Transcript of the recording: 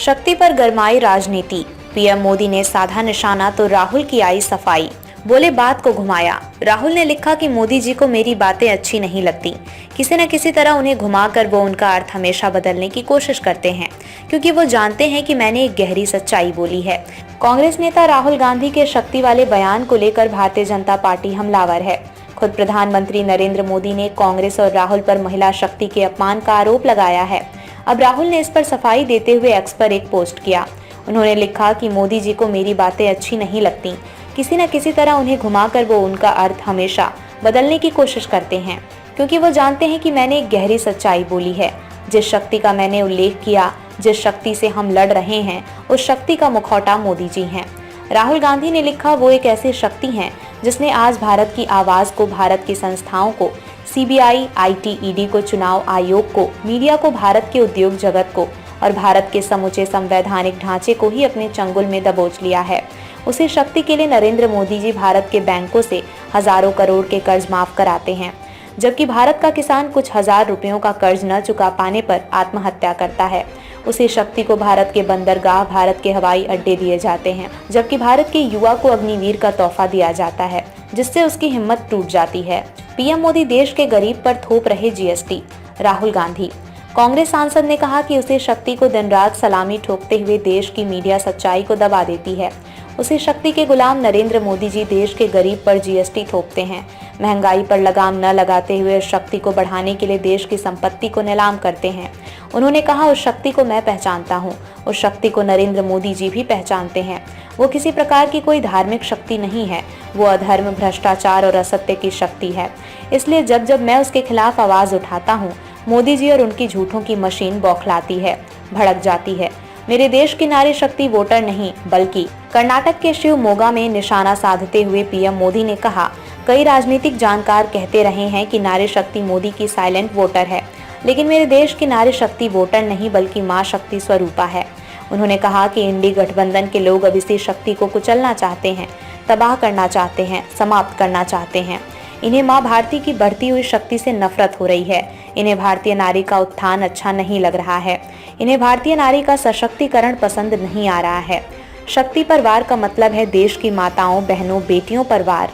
शक्ति पर गरमाई राजनीति, पीएम मोदी ने साधा निशाना तो राहुल की आई सफाई। बोले बात को घुमाया। राहुल ने लिखा कि मोदी जी को मेरी बातें अच्छी नहीं लगती। किसी न किसी तरह उन्हें घुमाकर वो उनका अर्थ हमेशा बदलने की कोशिश करते हैं, क्योंकि वो जानते हैं कि मैंने एक गहरी सच्चाई बोली है। कांग्रेस नेता राहुल गांधी के शक्ति वाले बयान को लेकर भारतीय जनता पार्टी हमलावर है। खुद प्रधानमंत्री नरेंद्र मोदी ने कांग्रेस और राहुल पर महिला शक्ति के अपमान का आरोप लगाया है। अब राहुल ने इस पर सफाई देते हुए एक्स पर एक पोस्ट किया। उन्होंने लिखा कि मोदी जी को मेरी बातें अच्छी नहीं लगती। किसी न किसी तरह उन्हें घुमाकर वो उनका अर्थ हमेशा बदलने की कोशिश करते हैं, क्योंकि वो जानते हैं कि मैंने एक गहरी सच्चाई बोली है। जिस शक्ति का मैंने उल्लेख किया, जिस शक्ति से हम लड़ रहे हैं, उस शक्ति का मुखौटा मोदी जी हैं। राहुल गांधी ने लिखा, वो एक ऐसी शक्ति हैं जिसने आज भारत की आवाज को, भारत की संस्थाओं को, सीबीआई, आईटी, ईडी को, चुनाव आयोग को, मीडिया को, भारत के उद्योग जगत को और भारत के समूचे संवैधानिक ढांचे को ही अपने चंगुल में दबोच लिया है। उसी शक्ति के लिए नरेंद्र मोदी जी भारत के बैंकों से हजारों करोड़ के कर्ज माफ कराते हैं, जबकि भारत का किसान कुछ हजार रुपयों का कर्ज न चुका पाने पर आत्महत्या करता है। उसी शक्ति को भारत के बंदरगाह, भारत के हवाई अड्डे दिए जाते हैं, जबकि भारत के युवा को अग्निवीर का तोहफा दिया जाता है, जिससे उसकी हिम्मत टूट जाती है। पीएम मोदी देश के गरीब पर थोप रहे जीएसटी। राहुल गांधी। कांग्रेस सांसद ने कहा कि उसी शक्ति को दिन रात सलामी ठोकते हुए देश की मीडिया सच्चाई को दबा देती है। उसी शक्ति के गुलाम नरेंद्र मोदी जी देश के गरीब पर जीएसटी थोपते हैं। महंगाई पर लगाम न लगाते हुए उस शक्ति को बढ़ाने के लिए देश की संपत्ति को नीलाम करते हैं। उन्होंने कहा, उस शक्ति को मैं पहचानता हूँ, उस शक्ति को नरेंद्र मोदी जी भी पहचानते हैं। वो किसी प्रकार की कोई धार्मिक शक्ति नहीं है, वो अधर्म, भ्रष्टाचार और असत्य की शक्ति है। इसलिए जब जब मैं उसके खिलाफ आवाज उठाता हूँ, मोदी जी और उनकी झूठों की मशीन बौखलाती है, भड़क जाती है। मेरे देश की नारी शक्ति वोटर नहीं, बल्कि कर्नाटक के शिवमोगा में निशाना साधते हुए पीएम मोदी ने कहा, कई राजनीतिक जानकार कहते रहे हैं कि नारी शक्ति मोदी की साइलेंट वोटर है, लेकिन मेरे देश की नारी शक्ति वोटर नहीं बल्कि मां शक्ति स्वरूपा है। उन्होंने कहा कि इंडी गठबंधन के लोग अब इसी शक्ति को कुचलना चाहते हैं, तबाह करना चाहते हैं, समाप्त करना चाहते हैं। इन्हें मां भारती की बढ़ती हुई शक्ति से नफरत हो रही है। इन्हें भारतीय नारी का उत्थान अच्छा नहीं लग रहा है। इन्हें भारतीय नारी का सशक्तिकरण पसंद नहीं आ रहा है। शक्ति पर वार का मतलब है देश की माताओं, बहनों, बेटियों पर वार।